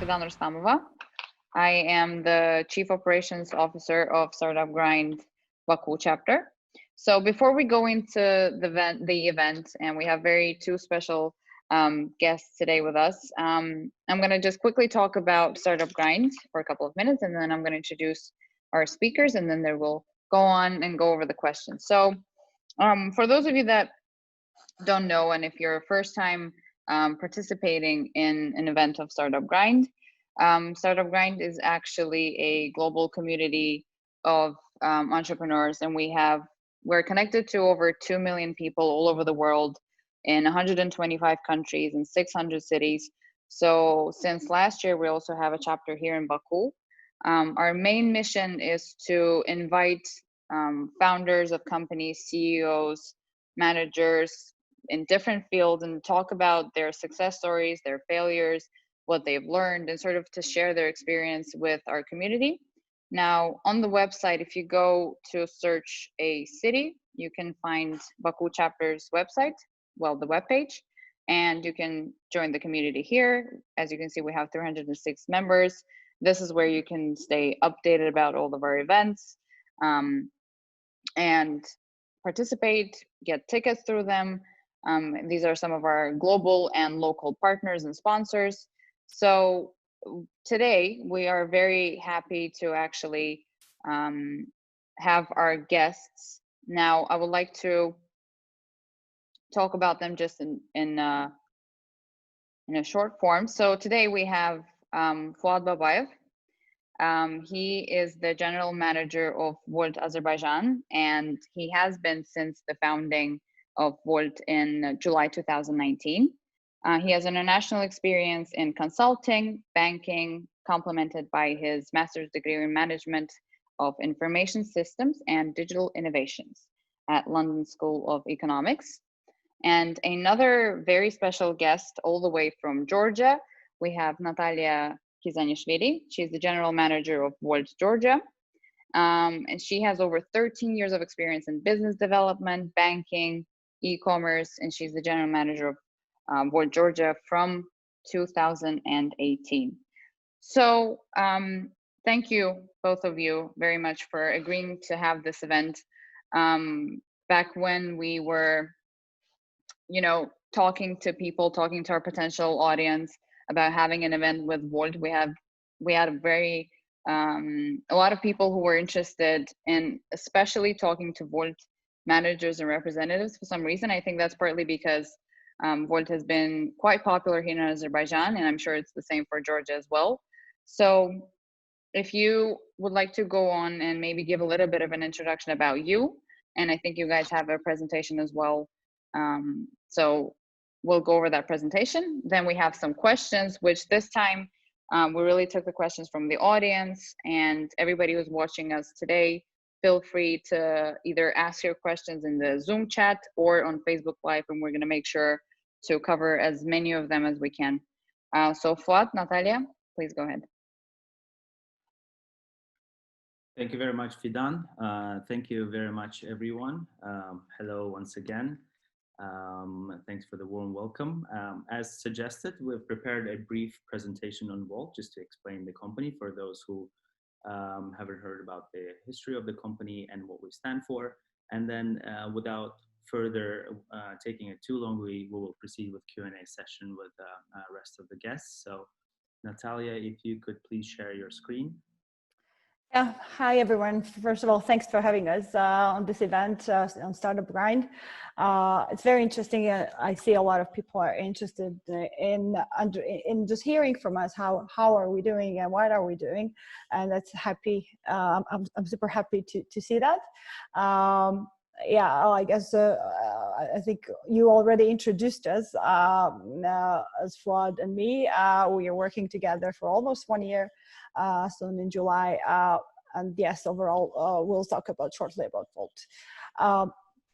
Fidan Rustamova. I am the Chief Operations Officer of Startup Grind Baku chapter. So before we go into the event, and we have two special guests today with us, I'm going to just quickly talk about Startup Grind for a couple of minutes, and then I'm going to introduce our speakers, and then they will go on and go over the questions. So for those of you that don't know, and if you're a first time participating in an event of Startup Grind, Startup Grind is actually a global community of entrepreneurs, and we're connected to over 2 million people all over the world in 125 countries and 600 cities. So since last year, we also have a chapter here in Baku. Our main mission is to invite founders of companies, CEOs, managers in different fields, and talk about their success stories, their failures, what they've learned, and sort of to share their experience with our community. Now, on the website, if you go to search a city, you can find Baku chapter's website, well, the webpage, and you can join the community here. As you can see, we have 306 members. This is where you can stay updated about all of our events and participate, get tickets through them. These are some of our global and local partners and sponsors. So today we are very happy to actually have our guests. Now I would like to talk about them just in a short form. So today we have Fuad Babayev. He is the general manager of Wolt Azerbaijan, and he has been since the founding of Wolt in July 2019. He has international experience in consulting, banking, complemented by his master's degree in management of information systems and digital innovations at London School of Economics. And another very special guest all the way from Georgia, we have Natalie Khizanishvili. She's the general manager of Wolt Georgia. And she has over 13 years of experience in business development, banking, e-commerce, and she's the general manager of Wolt Georgia from 2018. So thank you, both of you, very much for agreeing to have this event. Back when we were, talking to people, talking to our potential audience about having an event with Wolt, we had a lot of people who were interested in especially talking to Wolt managers and representatives. For some reason, I think that's partly because Wolt has been quite popular here in Azerbaijan, and I'm sure it's the same for Georgia as well. So if you would like to go on and maybe give a little bit of an introduction about you, and I think you guys have a presentation as well. So we'll go over that presentation. Then we have some questions, which this time we really took the questions from the audience, and everybody who's watching us today, feel free to either ask your questions in the Zoom chat or on Facebook Live, and we're going to make sure to cover as many of them as we can. So Fuad, Natalia, please go ahead. Thank you very much, Fidan. Thank you very much, everyone. Hello once again. Thanks for the warm welcome. As suggested, we've prepared a brief presentation on Wolt just to explain the company for those who haven't heard about the history of the company and what we stand for. And then without further taking it too long, we will proceed with Q&A session with the rest of the guests. So Natalia, if you could please share your screen. Yeah, hi everyone. First of all, thanks for having us on this event on Startup Grind. It's very interesting. I see a lot of people are interested in just hearing from us how are we doing and what are we doing, and that's happy. I'm super happy to see that. Yeah, I guess I think you already introduced us as Fuad and me. We are working together for almost 1 year, soon in July. And yes, overall, we'll talk about shortly about Wolt.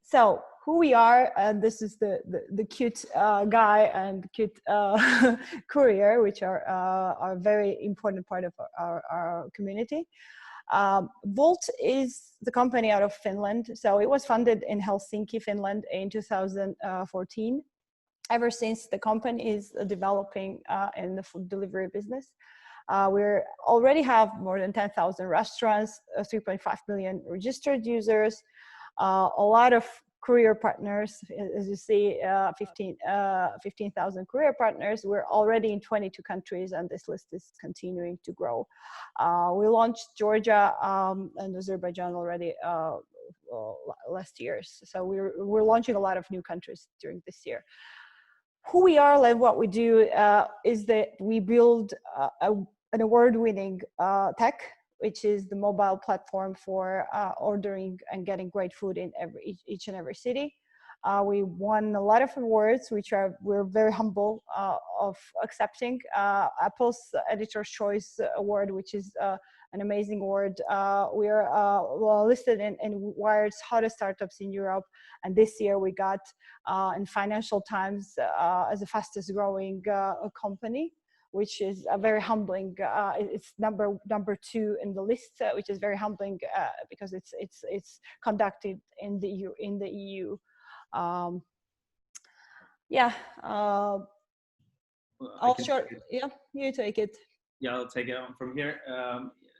So who we are, and this is the cute guy and cute courier, which are a very important part of our community. Wolt is the company out of Finland. So it was founded in Helsinki, Finland in 2014. Ever since, the company is developing in the food delivery business. We already have more than 10,000 restaurants, 3.5 million registered users, a lot of career partners, as you see, 15,000 career partners. We're already in 22 countries, and this list is continuing to grow. We launched Georgia and Azerbaijan already last year. So we're launching a lot of new countries during this year. Who we are and what we do is that we build an award-winning tech, which is the mobile platform for ordering and getting great food in each and every city. We won a lot of awards, which we're very humble of accepting. Apple's Editor's Choice Award, which is an amazing award. We are listed in Wired's hottest startups in Europe, and this year we got in Financial Times as the fastest growing company, which is very humbling. It's number 2 in the list, which is very humbling because it's conducted in the EU. Yeah. You take it. Yeah, I'll take it on from here.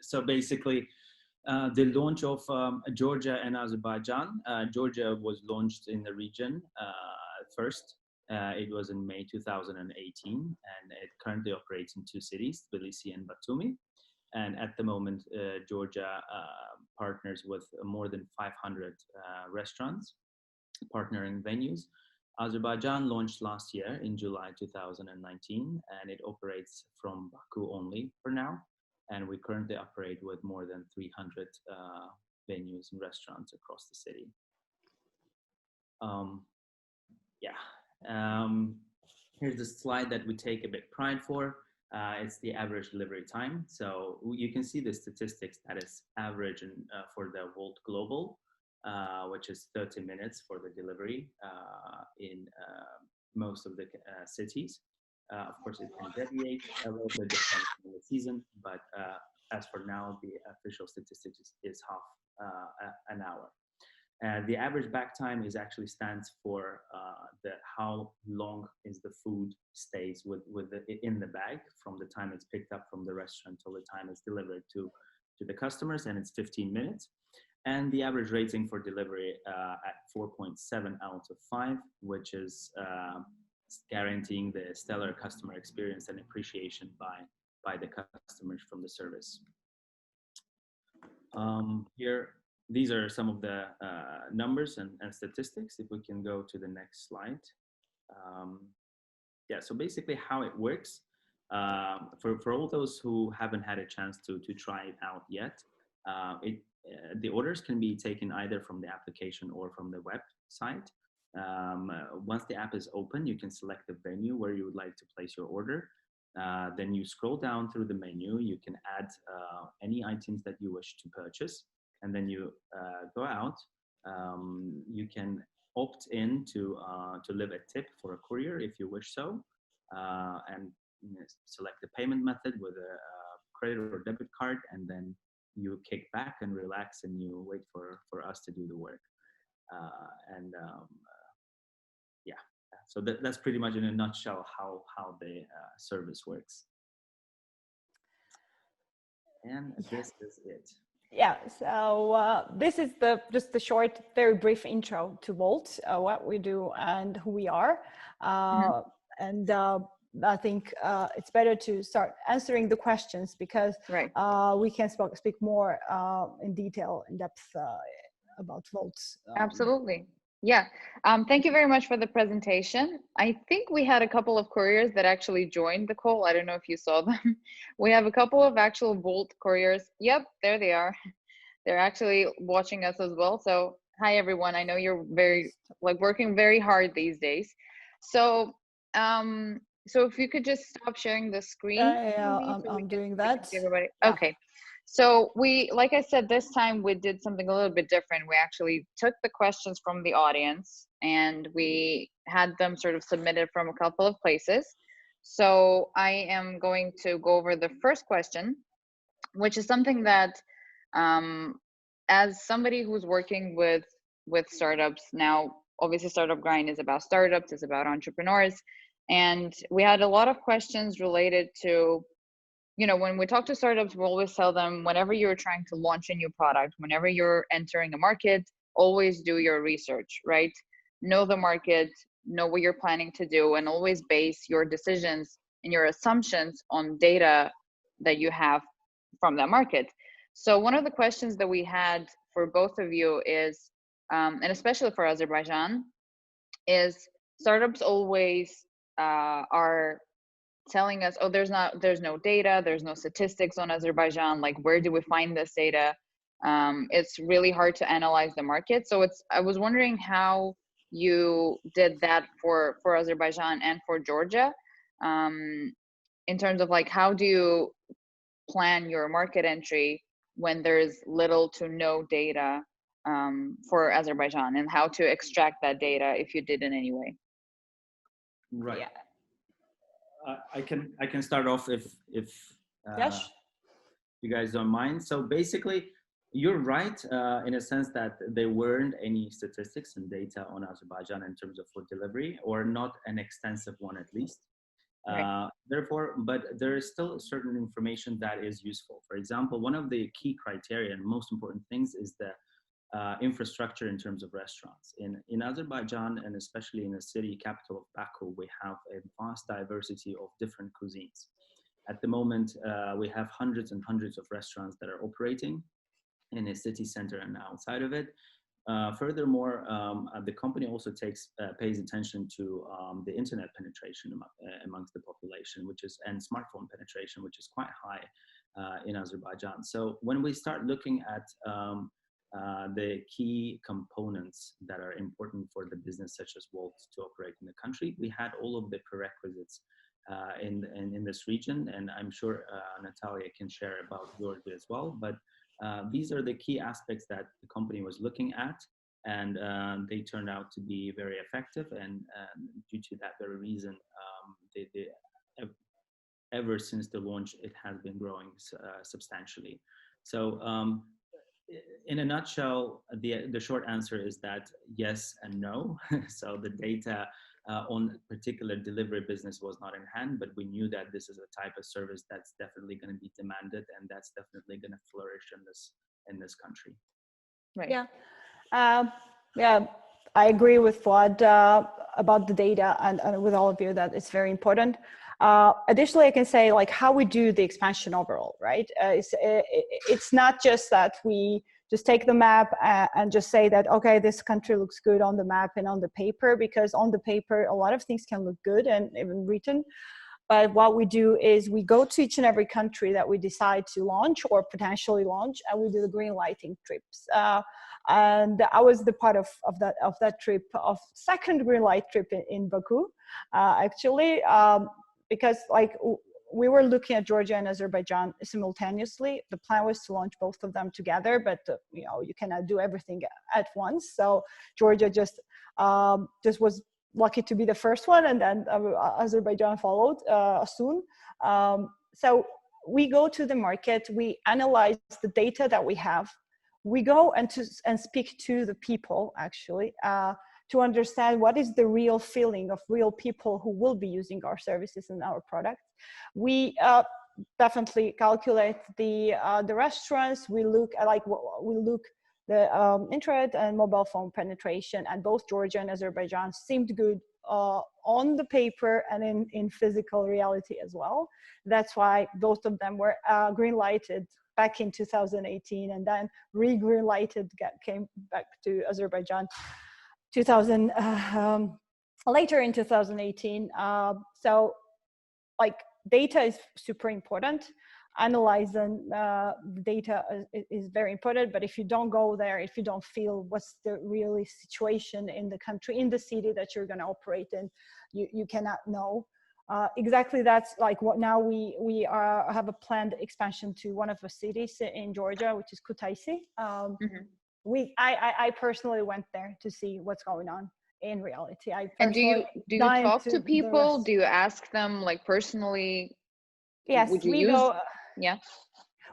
So basically, the launch of Georgia and Azerbaijan. Georgia was launched in the region first. It was in May 2018, and it currently operates in 2 cities, Tbilisi and Batumi. And at the moment, Georgia partners with more than 500 restaurants, partnering venues. Azerbaijan launched last year in July 2019, and it operates from Baku only for now. And we currently operate with more than 300 venues and restaurants across the city. Here's the slide that we take a bit pride for. It's the average delivery time. So you can see the statistics that is average for the Wolt Global, which is 30 minutes for the delivery in most of the cities. Of course, it can deviate a little bit depending on the season, but as for now, the official statistics is half an hour. The average back time actually stands for how long is the food stays in the bag from the time it's picked up from the restaurant till the time it's delivered to the customers, and it's 15 minutes. And the average rating for delivery at 4.7 out of 5, which is guaranteeing the stellar customer experience and appreciation by the customers from the service. Here, these are some of the numbers and statistics. If we can go to the next slide. So basically how it works, for all those who haven't had a chance to try it out yet, the orders can be taken either from the application or from the website. Once the app is open, you can select the venue where you would like to place your order. Then you scroll down through the menu. You can add any items that you wish to purchase, and then you go out. You can opt in to leave a tip for a courier if you wish so, and select the payment method with a credit or debit card, and then you kick back and relax, and you wait for us to do the work. So that's pretty much in a nutshell how the service works. And this is it. Yeah, so this is just the short, very brief intro to Wolt, what we do and who we are. And I think it's better to start answering the questions because we can speak more in detail, in depth about Wolt. Absolutely. Yeah. Thank you very much for the presentation. I think we had a couple of couriers that actually joined the call. I don't know if you saw them. We have a couple of actual Wolt couriers. Yep, there they are. They're actually watching us as well. So hi, everyone. I know you're working very hard these days. So, so if you could just stop sharing the screen. I'm doing that. Everybody. Yeah. Okay. So like I said, this time we did something a little bit different. We actually took the questions from the audience and we had them sort of submitted from a couple of places. So I am going to go over the first question, which is something that, as somebody who's working with startups now, obviously Startup Grind is about startups, it's about entrepreneurs. And we had a lot of questions related to you know, when we talk to startups, we always tell them whenever you're trying to launch a new product, whenever you're entering a market, always do your research, right? Know the market, know what you're planning to do, and always base your decisions and your assumptions on data that you have from that market. So one of the questions that we had for both of you is, and especially for Azerbaijan, is startups always are telling us, oh, there's no data, there's no statistics on Azerbaijan, like where do we find this data? It's really hard to analyze the market. So I was wondering how you did that for Azerbaijan and for Georgia, in terms of like, how do you plan your market entry when there's little to no data for Azerbaijan, and how to extract that data if you did in any way? Right. Yeah. I can start off if Yes. you guys don't mind. So basically, you're right in a sense that there weren't any statistics and data on Azerbaijan in terms of food delivery, or not an extensive one at least. Right. Therefore, but there is still certain information that is useful. For example, one of the key criteria and most important things is the infrastructure in terms of restaurants. In Azerbaijan, and especially in the city capital of Baku, we have a vast diversity of different cuisines. At the moment, we have hundreds and hundreds of restaurants that are operating in a city center and outside of it. Furthermore, the company also pays attention to the internet penetration amongst the population, and smartphone penetration, which is quite high in Azerbaijan. So when we start looking at the key components that are important for the business such as Wolt to operate in the country, we had all of the prerequisites in this region, and I'm sure Natalia can share about Georgia as well. But these are the key aspects that the company was looking at, and they turned out to be very effective. And due to that very reason, ever since the launch, it has been growing substantially. So in a nutshell, the short answer is that yes and no. So the data on particular delivery business was not in hand, but we knew that this is a type of service that's definitely going to be demanded, and that's definitely going to flourish in this country. Right. Yeah. Yeah, I agree with Fuad about the data, and with all of you that it's very important. Additionally, I can say like how we do the expansion overall, right? It's not just that we just take the map and just say that, okay, this country looks good on the map and on the paper, because on the paper, a lot of things can look good and even written. But what we do is we go to each and every country that we decide to launch or potentially launch, and we do the green lighting trips. And I was the part of that trip, of second green light trip in Baku, actually, because like we were looking at Georgia and Azerbaijan simultaneously. The plan was to launch both of them together, but you know, you cannot do everything at once. So Georgia just was lucky to be the first one, and then Azerbaijan followed soon. So we go to the market, we analyze the data that we have, we go and speak to the people actually to understand what is the real feeling of real people who will be using our services and our products. We definitely calculate the restaurants. We look at the internet and mobile phone penetration, and both Georgia and Azerbaijan seemed good on the paper and in physical reality as well. That's why both of them were green lighted back in 2018, and then re-green lighted, came back to Azerbaijan later in 2018. So like data is super important. Analyzing the data is very important, but if you don't go there, if you don't feel what's the real situation in the country, in the city that you're going to operate in, you cannot know. Exactly, that's like what now we have a planned expansion to one of the cities in Georgia, which is Kutaisi. I personally went there to see what's going on in reality. And do you talk to people? Do you ask them like personally? Yes, Yeah.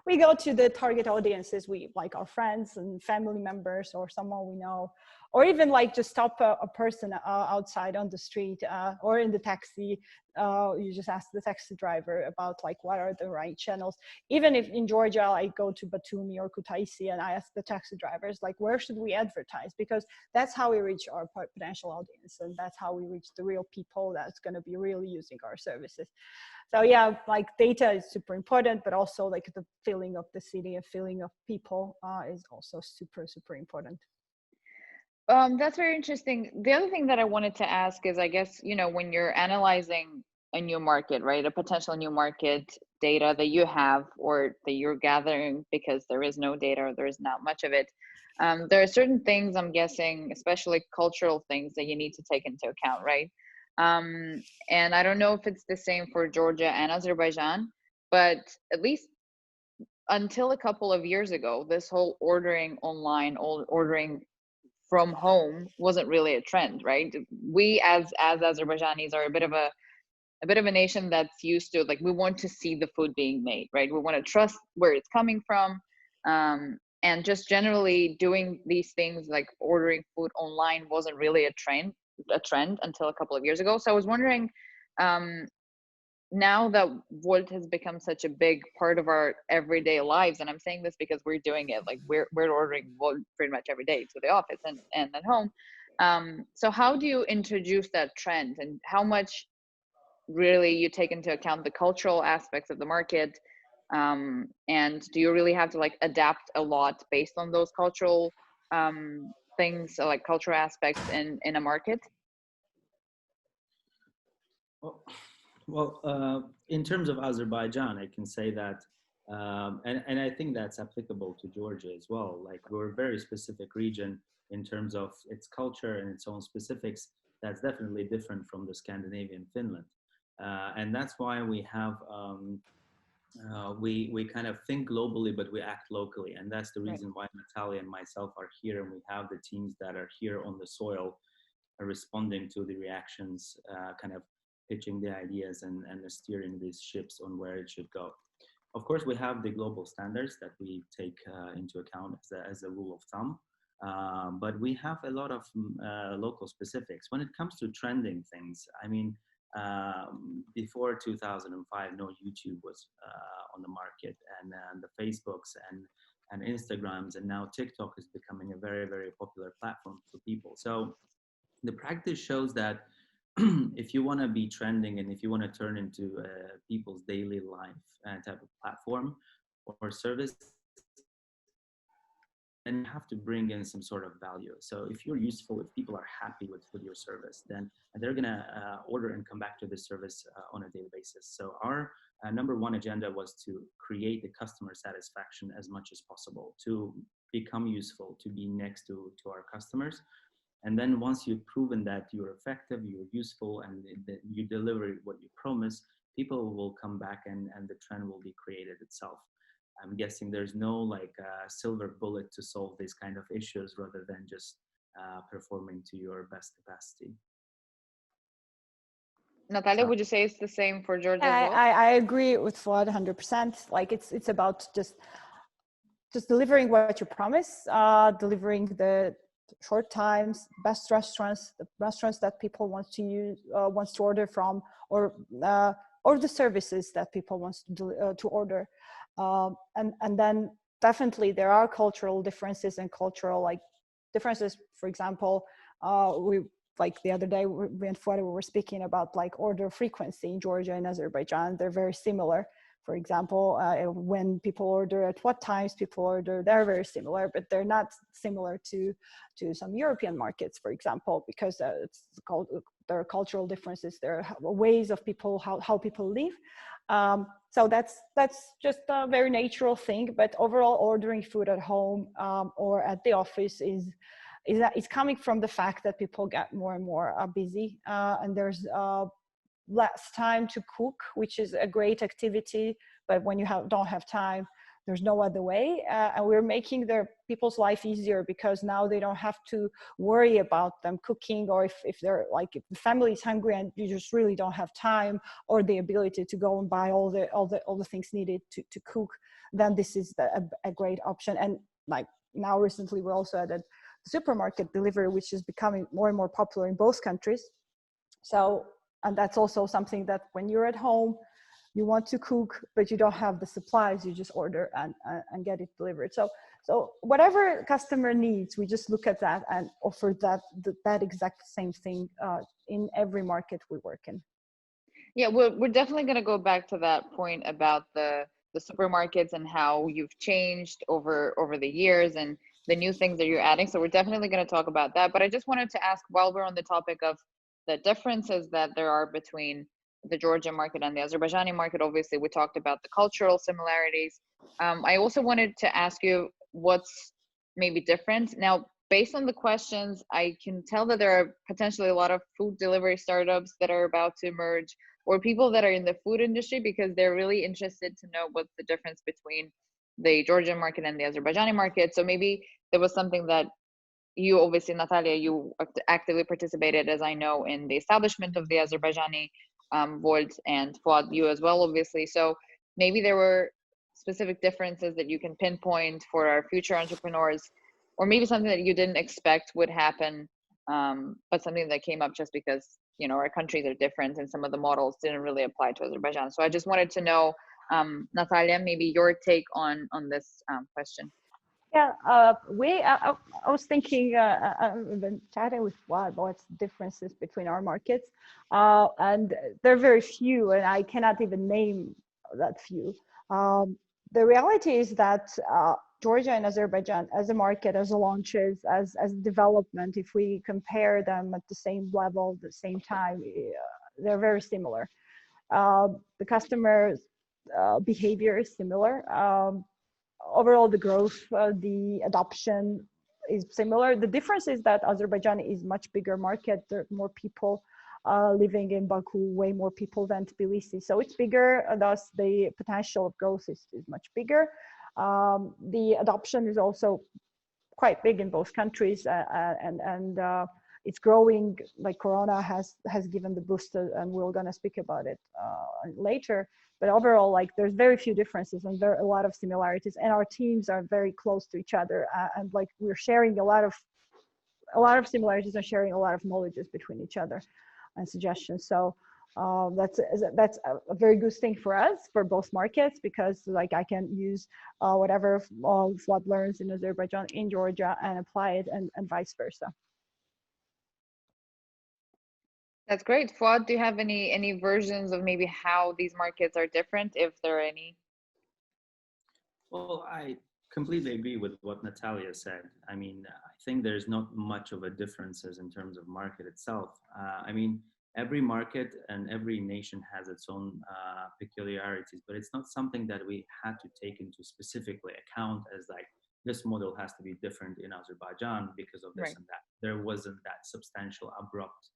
We go to the target audiences, we like our friends and family members or someone we know, or even like just stop a person outside on the street or in the taxi. You just ask the taxi driver about like what are the right channels. Even if in Georgia I go to Batumi or Kutaisi and I ask the taxi drivers like where should we advertise, because that's how we reach our potential audience, and that's how we reach the real people that's going to be really using our services. So yeah, like data is super important, but also like the feeling of the city and feeling of people is also super, super important. That's very interesting. The other thing that I wanted to ask is, I guess, you know, when you're analyzing a new market, right, a potential new market, data that you have or that you're gathering, because there is no data or there is not much of it, there are certain things, I'm guessing, especially cultural things, that you need to take into account, right? And I don't know if it's the same for Georgia and Azerbaijan, but at least until a couple of years ago, this whole ordering online, ordering from home wasn't really a trend, right? We as Azerbaijanis are a bit of a nation that's used to, like, we want to see the food being made, right? We want to trust where it's coming from, and just generally doing these things like ordering food online wasn't really a trend until a couple of years ago. So I was wondering, now that Wolt has become such a big part of our everyday lives, and I'm saying this because we're doing it, like we're ordering Wolt pretty much every day to the office and at home. So how do you introduce that trend, and how much really you take into account the cultural aspects of the market? And do you really have to like adapt a lot based on those cultural things, so like cultural aspects in a market? Well, in terms of Azerbaijan, I can say that, and I think that's applicable to Georgia as well. Like, we're a very specific region in terms of its culture and its own specifics. That's definitely different from the Scandinavian Finland. And that's why we have, we kind of think globally, but we act locally. And that's the reason why Natalie and myself are here, and we have the teams that are here on the soil, responding to the reactions, kind of pitching the ideas and steering these ships on where it should go. Of course, we have the global standards that we take into account as a rule of thumb, but we have a lot of local specifics. When it comes to trending things, I mean, before 2005, no YouTube was on the market, and the Facebooks and Instagrams, and now TikTok is becoming a very, very popular platform for people. So the practice shows that if you want to be trending and if you want to turn into people's daily life type of platform or service, then you have to bring in some sort of value. So if you're useful, if people are happy with your service, then they're going to order and come back to the service on a daily basis. So our number one agenda was to create the customer satisfaction as much as possible, to become useful, to be next to our customers. And then once you've proven that you're effective, you're useful, and that you deliver what you promise, people will come back and the trend will be created itself. I'm guessing there's no like silver bullet to solve these kind of issues, rather than just performing to your best capacity. Natalia, would you say it's the same for Georgia as well? I agree with Fuad 100%. Like it's about just delivering what you promise, delivering the short times, best restaurants, the restaurants that people want to use, wants to order from, or the services that people wants to order, and then definitely there are cultural differences and cultural like differences. For example, we like the other day we and Fuad were speaking about like order frequency in Georgia and Azerbaijan. They're very similar. For example, when people order, at what times people order, they're very similar, but they're not similar to some European markets, for example, because there are cultural differences. There are ways of people, how people live. So that's just a very natural thing. But overall, ordering food at home or at the office is coming from the fact that people get more and more busy, and there's less time to cook, which is a great activity, but when you don't have time, there's no other way, and we're making people's life easier, because now they don't have to worry about them cooking, or if they're like, if the family is hungry and you just really don't have time or the ability to go and buy all the things needed to cook, then this is a great option. And like now recently we also added supermarket delivery, which is becoming more and more popular in both countries. So, and that's also something that when you're at home, you want to cook, but you don't have the supplies, you just order and get it delivered. So whatever customer needs, we just look at that and offer that exact same thing in every market we work in. Yeah, we're definitely going to go back to that point about the supermarkets and how you've changed over the years and the new things that you're adding. So we're definitely going to talk about that. But I just wanted to ask, while we're on the topic of the differences that there are between the Georgian market and the Azerbaijani market, obviously we talked about the cultural similarities. I also wanted to ask you what's maybe different. Now, based on the questions, I can tell that there are potentially a lot of food delivery startups that are about to emerge, or people that are in the food industry, because they're really interested to know what's the difference between the Georgian market and the Azerbaijani market. So maybe there was something that you, obviously, Natalia, you actively participated, as I know, in the establishment of the Azerbaijani Wolt, and Fuad, you as well, obviously. So maybe there were specific differences that you can pinpoint for our future entrepreneurs, or maybe something that you didn't expect would happen, but something that came up just because, you know, our countries are different and some of the models didn't really apply to Azerbaijan. So I just wanted to know, Natalia, maybe your take on this question. Yeah, I was thinking, I've been chatting with Fuad about what's the differences between our markets, and they're very few, and I cannot even name that few. The reality is that Georgia and Azerbaijan, as a market, as a launches, as development, if we compare them at the same level, the same time, they're very similar. The customer behavior is similar. Overall, the growth, the adoption is similar. The difference is that Azerbaijan is much bigger market. There are more people living in Baku, way more people than Tbilisi. So it's bigger, thus the potential of growth is much bigger. The adoption is also quite big in both countries, and it's growing. Like Corona has given the boost, and we're going to speak about it later. But overall, like, there's very few differences and there are a lot of similarities, and our teams are very close to each other, and like we're sharing a lot of similarities and sharing a lot of knowledges between each other and suggestions. So that's a very good thing for us, for both markets, because like I can use whatever Fuad learns in Azerbaijan in Georgia and apply it, and vice versa. That's great. Fuad, do you have any versions of maybe how these markets are different, if there are any? Well, I completely agree with what Natalia said. I mean, I think there's not much of a differences in terms of market itself. I mean, every market and every nation has its own peculiarities, but it's not something that we had to take into specifically account as like, this model has to be different in Azerbaijan because of this Right. and that. There wasn't that substantial, abrupt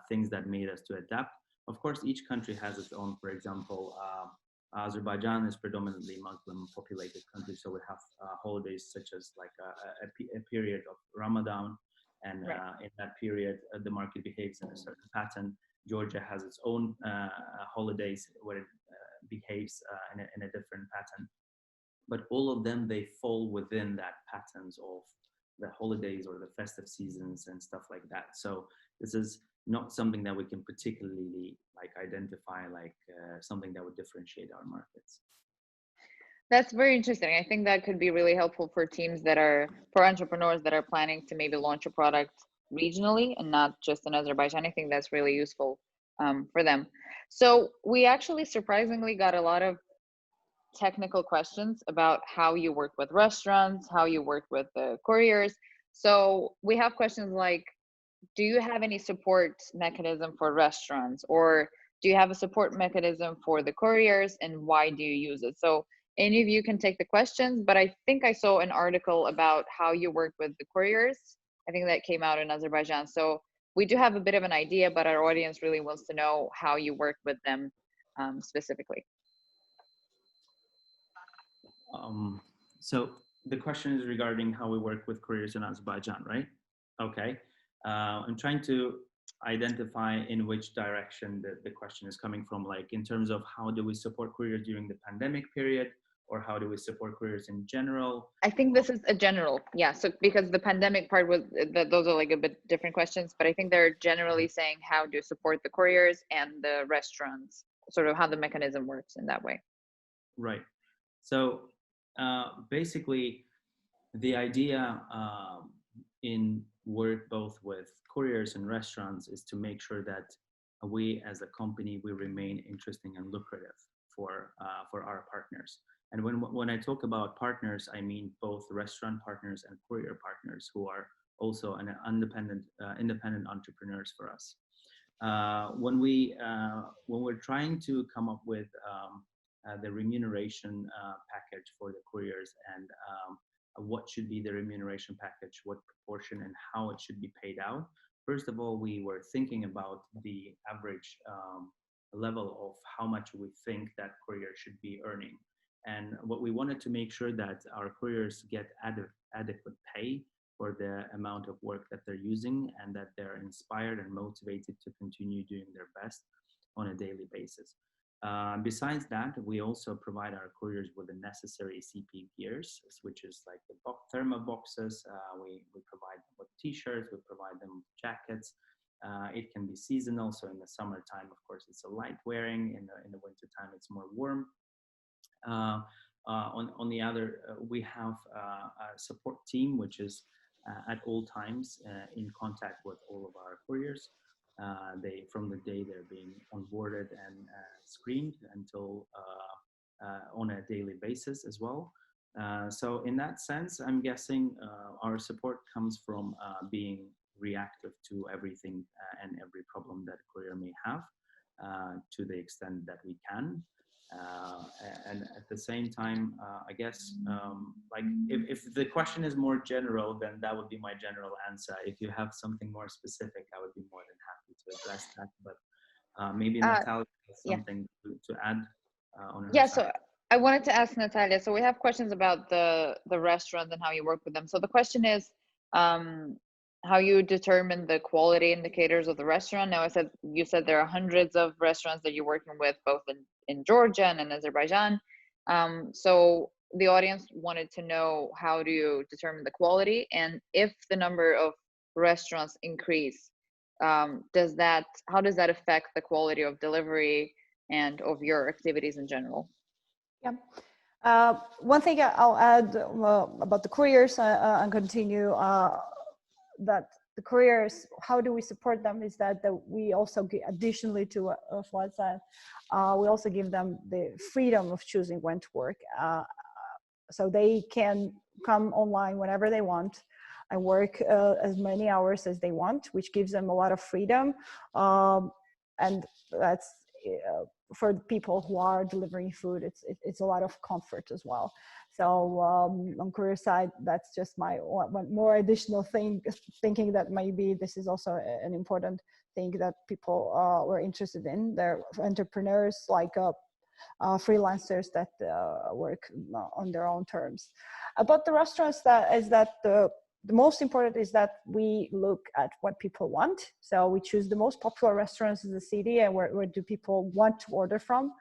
things that made us to adapt. Of course, each country has its own. For example, Azerbaijan is predominantly Muslim populated country, so we have holidays such as like a period of Ramadan, and Right. in that period the market behaves in a certain pattern. Georgia has its own holidays where it behaves in a different pattern, but all of them, they fall within that patterns of the holidays or the festive seasons and stuff like that. So this is not something that we can particularly like identify like something that would differentiate our markets. That's very interesting. I think that could be really helpful for teams that are, for entrepreneurs that are planning to maybe launch a product regionally and not just in Azerbaijan. I think that's really useful for them. So we actually surprisingly got a lot of technical questions about how you work with restaurants, how you work with the couriers. So we have questions like, do you have any support mechanism for restaurants, or do you have a support mechanism for the couriers, and why do you use it? So any of you can take the questions, but I think I saw an article about how you work with the couriers. I think that came out in Azerbaijan. So we do have a bit of an idea, but our audience really wants to know how you work with them specifically. So the question is regarding how we work with couriers in Azerbaijan, right? Okay. I'm trying to identify in which direction the question is coming from, like in terms of how do we support couriers during the pandemic period, or how do we support couriers in general? I think this is a general, yeah. So because the pandemic part was that those are like a bit different questions, but I think they're generally saying how to support the couriers and the restaurants, sort of how the mechanism works in that way. Right. So basically, the idea in work both with couriers and restaurants is to make sure that we as a company, we remain interesting and lucrative for our partners. And when I talk about partners, I mean both restaurant partners and courier partners who are also an independent entrepreneurs for us. When we're trying to come up with the remuneration package for the couriers and what should be the remuneration package, what proportion and how it should be paid out. First of all, we were thinking about the average level of how much we think that courier should be earning. And what we wanted to make sure that our couriers get adequate pay for the amount of work that they're using and that they're inspired and motivated to continue doing their best on a daily basis. Besides that, we also provide our couriers with the necessary CP gears, which is like the thermal boxes. We provide them with t-shirts, we provide them with jackets. It can be seasonal, so in the summertime, of course, it's a light wearing. In the wintertime, it's more warm. On the other, we have a support team, which is at all times in contact with all of our couriers. From the day they're being onboarded and screened until on a daily basis as well. So in that sense, I'm guessing our support comes from being reactive to everything and every problem that a courier may have to the extent that we can. And at the same time, I guess, like if the question is more general, then that would be my general answer. If you have something more specific, I would be more than happy to address that. But maybe Natalia has something to add on her side. So I wanted to ask Natalia. So we have questions about the restaurant and how you work with them. So the question is how you determine the quality indicators of the restaurant. Now, you said there are hundreds of restaurants that you're working with, both in Georgia and in Azerbaijan. So the audience wanted to know, how do you determine the quality, and if the number of restaurants increase, how does that affect the quality of delivery and of your activities in general? Yeah. One thing I'll add about the couriers and continue that the couriers, how do we support them, is that we also, additionally to what Fuad said, we also give them the freedom of choosing when to work. So they can come online whenever they want and work as many hours as they want, which gives them a lot of freedom. And that's for the people who are delivering food, it's a lot of comfort as well. So on courier side, that's just my one more additional thing, thinking that maybe this is also an important thing that people were interested in. They're entrepreneurs, like freelancers that work on their own terms. About the restaurants, the most important is that we look at what people want. So we choose the most popular restaurants in the city and where do people want to order from.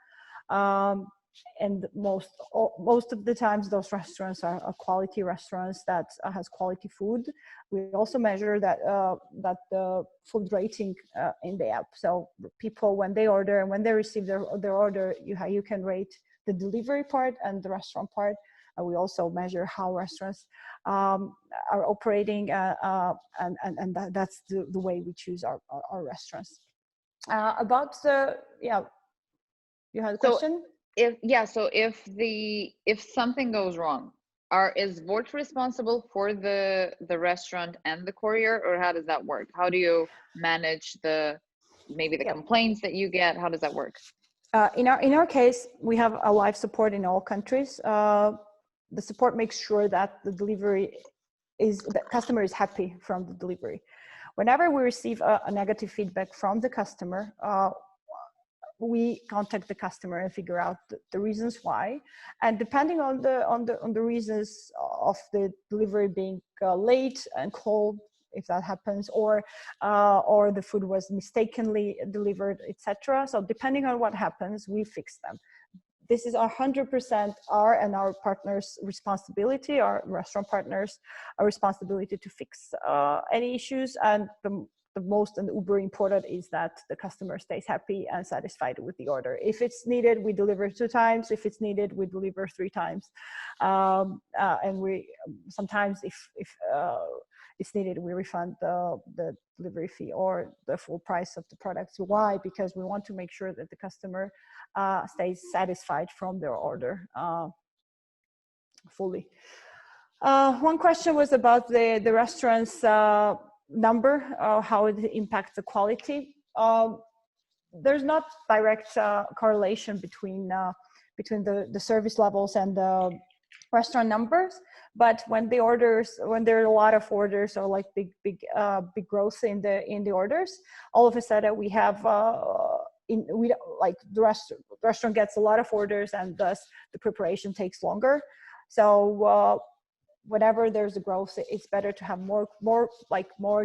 And most of the times those restaurants are quality restaurants that has quality food. We also measure that the food rating in the app. So people, when they order and when they receive their order, you can rate the delivery part and the restaurant part. We also measure how restaurants are operating, and that's the way we choose our restaurants. About you had a question? If something goes wrong, is Wolt responsible for the restaurant and the courier, or how does that work? How do you manage the complaints that you get? How does that work? In our case, we have a live support in all countries. The support makes sure that the customer is happy from the delivery. Whenever we receive a negative feedback from the customer, we contact the customer and figure out the reasons why. And depending on the reasons of the delivery being late and cold, if that happens, or the food was mistakenly delivered, etc. So depending on what happens, we fix them. this is 100% our and our partners' responsibility, our restaurant partners' responsibility to fix any issues. And the most and uber important is that the customer stays happy and satisfied with the order. If it's needed, we deliver 2 times. If it's needed, we deliver 3 times. And we sometimes, if it's needed, we refund the delivery fee or the full price of the product. Why? Because we want to make sure that the customer stays satisfied from their order fully. One question was about the restaurant's number, how it impacts the quality. There's not direct correlation between the service levels and the restaurant numbers, but when there are a lot of orders or like big growth in the orders, all of a sudden we have the restaurant gets a lot of orders, and thus the preparation takes longer. So whenever there's a growth, it's better to have more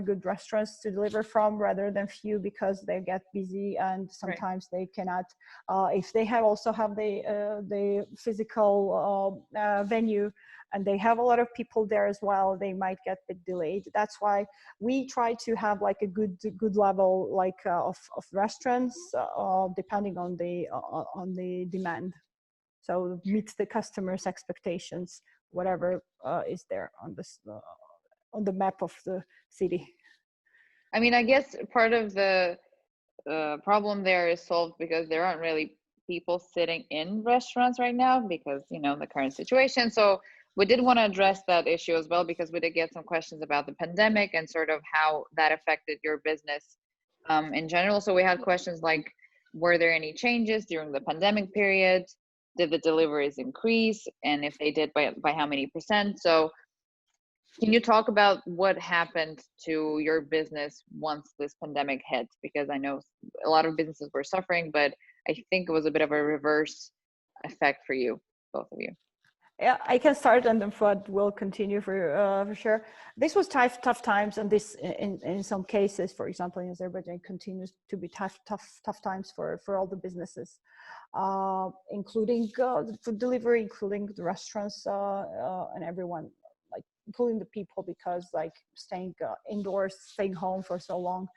good restaurants to deliver from rather than few, because they get busy and sometimes they cannot. If they also have the physical venue and they have a lot of people there as well, they might get a bit delayed. That's why we try to have like a good level of restaurants depending on the demand. So meet the customer's expectations, whatever is there on this on the map of the city. I mean, I guess part of the problem there is solved because there aren't really people sitting in restaurants right now because, you know, the current situation. So we did want to address that issue as well, because we did get some questions about the pandemic and sort of how that affected your business in general. So we had questions like, were there any changes during the pandemic period? Did the deliveries increase? And if they did, by how many percent? So can you talk about what happened to your business once this pandemic hit? Because I know a lot of businesses were suffering, but I think it was a bit of a reverse effect for you, both of you. Yeah, I can start, and then Fuad will continue for sure. This was tough times, and this in some cases, for example, in Azerbaijan, continues to be tough times for all the businesses, including the food delivery, including the restaurants, and everyone, like including the people, because like staying indoors, staying home for so long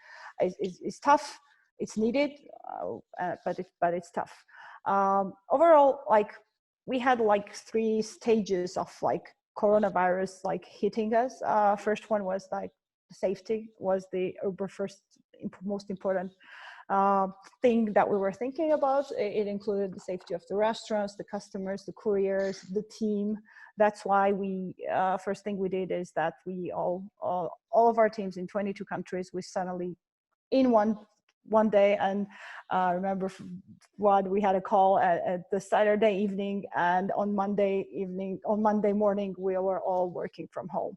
is tough. It's needed, but it's tough. Overall, like, we had like 3 stages of like coronavirus like hitting us. First one was like safety was the most important thing that we were thinking about. It included the safety of the restaurants, the customers, the couriers, the team. That's why we first thing we did is that we all of our teams in 22 countries, we suddenly in one day, and remember what we had a call at the Saturday evening, and on Monday morning we were all working from home,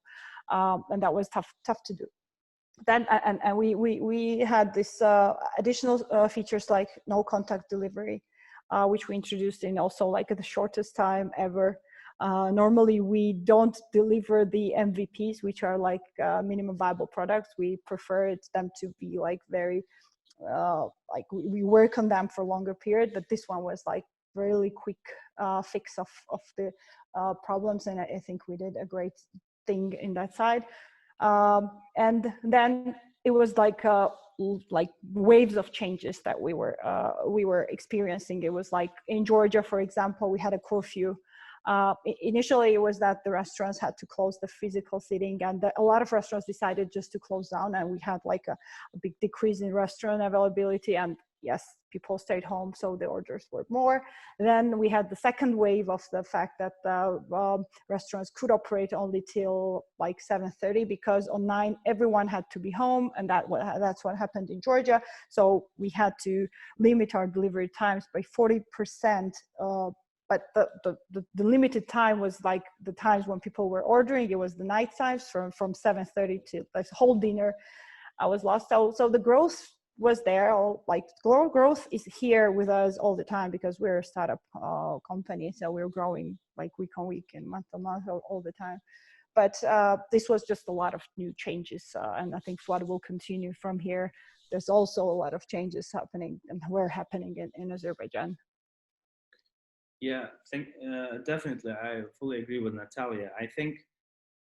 and that was tough to do. Then and we had this additional features like no contact delivery, which we introduced in also like at the shortest time ever. Normally we don't deliver the MVPs, which are like minimum viable products. We prefer them to be like very like we work on them for a longer period, but this one was like really quick fix of the problems, and I think we did a great thing in that side. And then it was like waves of changes that we were experiencing. It was like in Georgia, for example, we had a curfew. Initially it was that the restaurants had to close the physical seating, and a lot of restaurants decided just to close down, and we had like a big decrease in restaurant availability, and yes, people stayed home, so the orders were more. Then we had the second wave of the fact that restaurants could operate only till like 7:30, because on 9 everyone had to be home, and that's what happened in Georgia. So we had to limit our delivery times by 40%. But the limited time was like the times when people were ordering. It was the night times from 7:30 to like whole dinner. I was lost. So the growth was there. Like growth is here with us all the time, because we're a startup company. So we're growing like week on week and month on month all the time. But this was just a lot of new changes, and I think Fuad will continue from here. There's also a lot of changes happening, and were happening in Azerbaijan. Definitely. I fully agree with Natalia. I think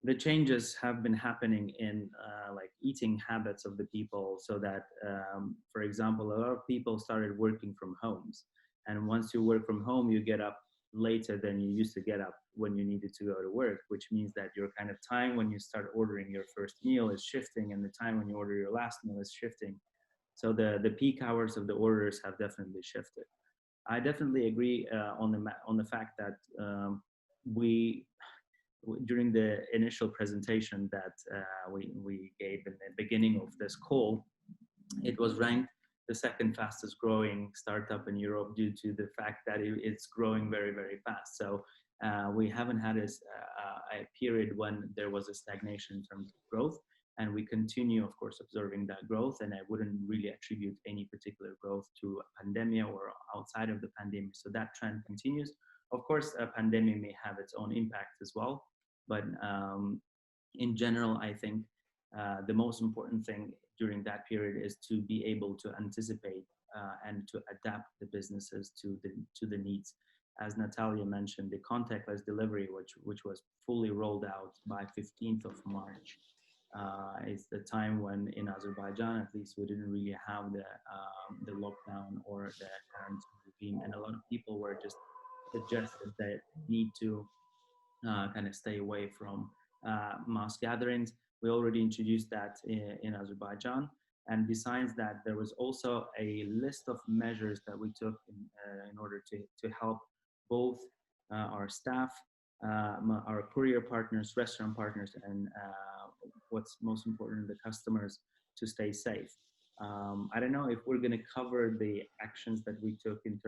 the changes have been happening in like eating habits of the people, so that for example, a lot of people started working from homes, and once you work from home you get up later than you used to get up when you needed to go to work, which means that your kind of time when you start ordering your first meal is shifting, and the time when you order your last meal is shifting. So the peak hours of the orders have definitely shifted. I definitely agree on the fact that we during the initial presentation that we gave in the beginning of this call, it was ranked the second fastest growing startup in Europe due to the fact that it's growing very, very fast. So we haven't had a period when there was a stagnation in terms of growth. And we continue, of course, observing that growth. And I wouldn't really attribute any particular growth to a pandemic or outside of the pandemic. So that trend continues. Of course, a pandemic may have its own impact as well. But in general, I think the most important thing during that period is to be able to anticipate and to adapt the businesses to the needs. As Natalia mentioned, the contactless delivery, which was fully rolled out by 15th of March, is the time when in Azerbaijan, at least, we didn't really have the lockdown or the quarantine regime, and a lot of people were just suggested that need to kind of stay away from mass gatherings. We already introduced that in Azerbaijan. And besides that, there was also a list of measures that we took in order to help both our staff, our courier partners, restaurant partners, and what's most important, the customers, to stay safe. I don't know if we're going to cover the actions that we took in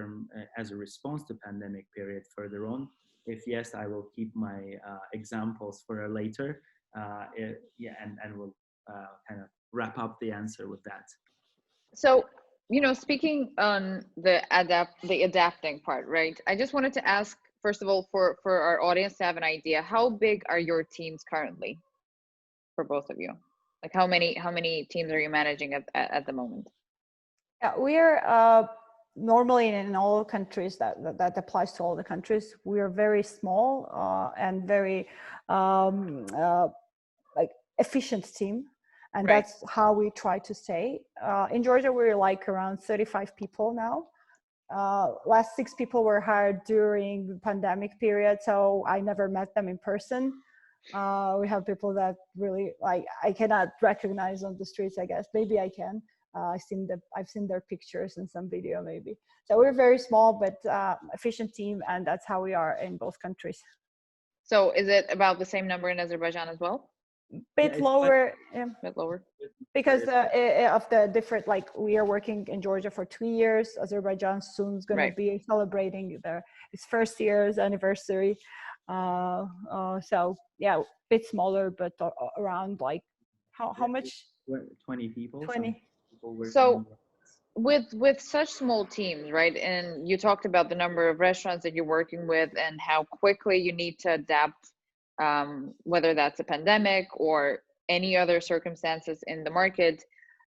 as a response to pandemic period further on. If yes, I will keep my examples for later. And we'll kind of wrap up the answer with that. So, speaking on the adapting part, right? I just wanted to ask, first of all, for our audience to have an idea, how big are your teams currently for both of you? Like how many teams are you managing at the moment? Yeah, we are normally in all countries, that applies to all the countries. We are very small and very like efficient team, and right. That's how we try to stay. In Georgia, we're like around 35 people now. Last 6 people were hired during the pandemic period, so I never met them in person. We have people that really I cannot recognize on the streets. I guess maybe I can. I've seen their pictures in some video maybe. So we're very small but efficient team, and that's how we are in both countries. So is it about the same number in Azerbaijan as well? Bit lower. Bit lower. Because of the different, we are working in Georgia for 2 years. Azerbaijan soon is going to be celebrating its first year's anniversary. So yeah, bit smaller, but around how much? 20 people. 20. So with such small teams, right? And you talked about the number of restaurants that you're working with and how quickly you need to adapt, whether that's a pandemic or any other circumstances in the market.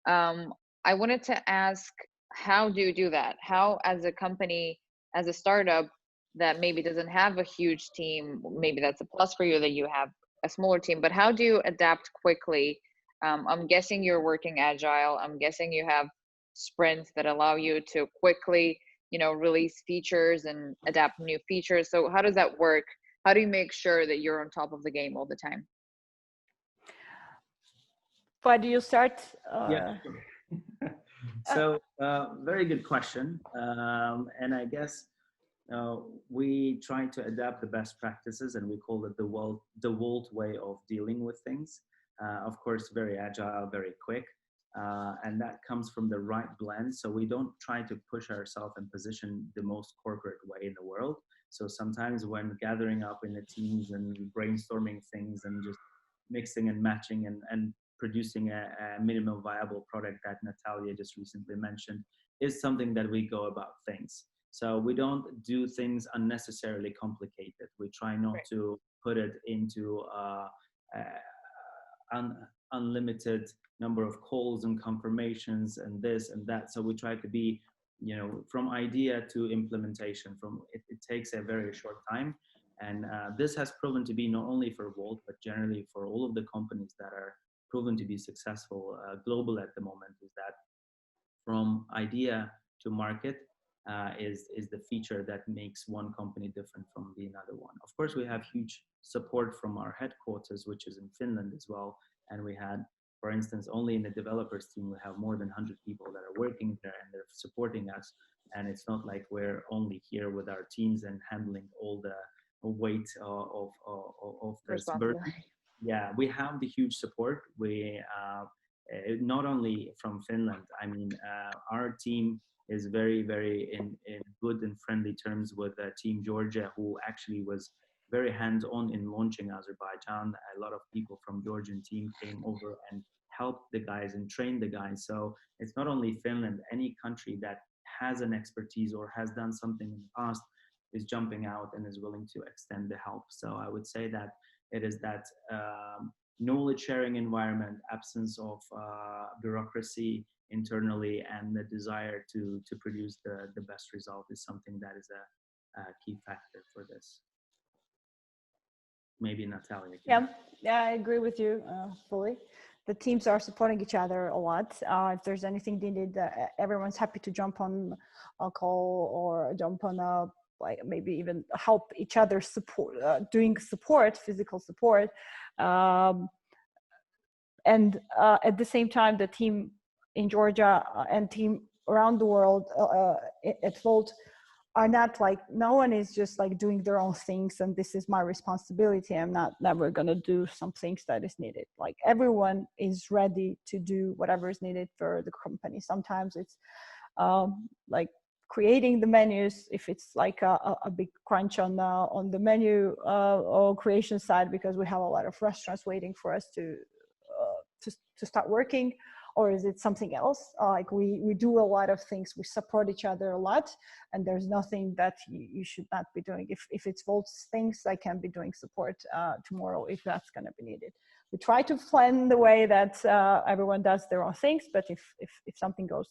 I wanted to ask, how do you do that? How, as a company, as a startup that maybe doesn't have a huge team, maybe that's a plus for you that you have a smaller team, but how do you adapt quickly? I'm guessing you're working agile. I'm guessing you have sprints that allow you to quickly, release features and adapt new features. So how does that work? How do you make sure that you're on top of the game all the time? Why do you start? Yeah. So very good question. And I guess we try to adapt the best practices, and we call it the Wolt way of dealing with things. Of course, very agile, very quick. And that comes from the right blend. So we don't try to push ourselves and position the most corporate way in the world. So sometimes when gathering up in the teams and brainstorming things and just mixing and matching and producing a minimum viable product that Natalia just recently mentioned is something that we go about things. So we don't do things unnecessarily complicated. We try not to put it into unlimited number of calls and confirmations and this and that. So we try to be from idea to implementation, it takes a very short time. And this has proven to be not only for Wolt, but generally for all of the companies that are proven to be successful global at the moment, is that from idea to market is the feature that makes one company different from the another one. Of course, we have huge support from our headquarters, which is in Finland as well. And we had, for instance, only in the developers team, we have more than 100 people that are working there and they're supporting us. And it's not like we're only here with our teams and handling all the weight of this burden. Yeah, we have the huge support. We not only from Finland. I mean, our team is very, very in good and friendly terms with Team Georgia, who actually was very hands-on in launching Azerbaijan. A lot of people from Georgian team came over and helped the guys and trained the guys. So it's not only Finland, any country that has an expertise or has done something in the past is jumping out and is willing to extend the help. So I would say that it is that knowledge sharing environment, absence of bureaucracy internally, and the desire to produce the best result is something that is a key factor for this. Maybe Natalia. Yeah, I agree with you fully. The teams are supporting each other a lot. If there's anything needed, everyone's happy to jump on a call or jump on a, like maybe even help each other support, doing support, physical support. And at the same time, the team in Georgia and team around the world at Wolt are not like, no one is just like doing their own things and this is my responsibility. I'm not never gonna do some things that is needed. Like everyone is ready to do whatever is needed for the company. Sometimes it's like creating the menus, if it's like a big crunch on the menu or creation side, because we have a lot of restaurants waiting for us to start working, or is it something else? Like we do a lot of things, we support each other a lot, and there's nothing that you should not be doing. If it's Wolt's things, I can be doing support tomorrow if that's going to be needed. We try to plan the way that everyone does their own things, but if something goes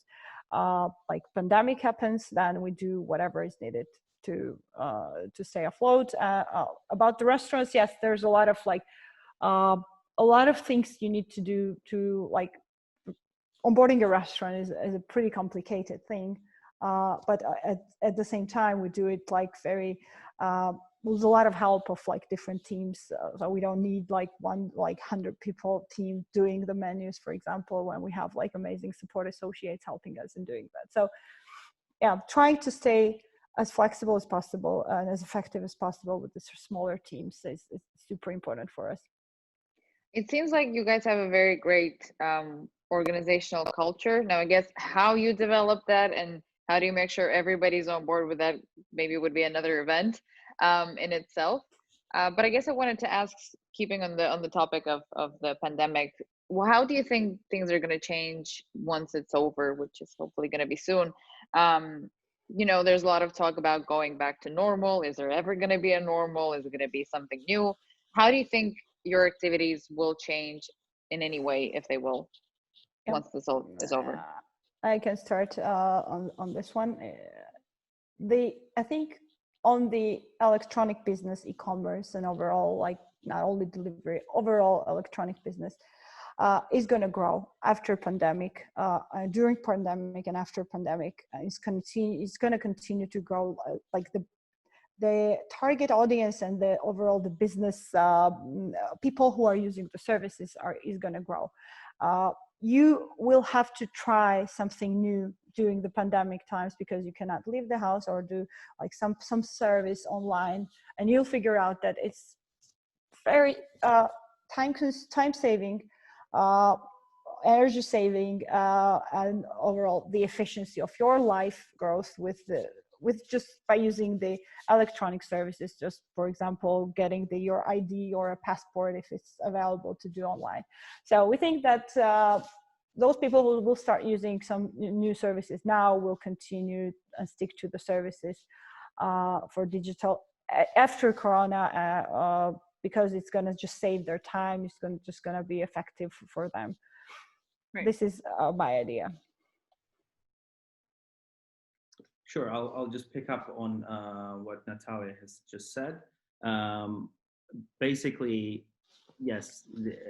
like pandemic happens, then we do whatever is needed to stay afloat. About the restaurants, yes, there's a lot of like a lot of things you need to do to like onboarding a restaurant is a pretty complicated thing. But at the same time, we do it like very, there's a lot of help of like different teams. So we don't need like one, like 100 people team doing the menus, for example, when we have like amazing support associates helping us in doing that. So yeah, trying to stay as flexible as possible and as effective as possible with the smaller teams is super important for us. It seems like you guys have a very great organizational culture. Now, I guess how you develop that and how do you make sure everybody's on board with that maybe would be another event in itself. But I guess I wanted to ask, keeping on the topic of the pandemic, how do you think things are going to change once it's over, which is hopefully going to be soon? You know, there's a lot of talk about going back to normal. Is there ever going to be a normal? Is it going to be something new? How do you think your activities will change in any way, if they will, once this is over? I can start on this one. I think on the electronic business, e-commerce, and overall, like not only delivery, overall electronic business is going to grow after pandemic, during pandemic and after pandemic. It's going to continue to grow. Like the target audience and the overall the business people who are using the services is going to grow. You will have to try something new during the pandemic times because you cannot leave the house or do like some service online, and you'll figure out that it's very time saving, energy saving, and overall the efficiency of your life growth with just by using the electronic services, just for example, getting your ID or a passport if it's available to do online. So we think that those people who will start using some new services now will continue and stick to the services for digital after Corona, because it's going to just save their time. It's just going to be effective for them. Right. This is my idea. Sure, I'll just pick up on what Natalia has just said. Um, Basically, yes,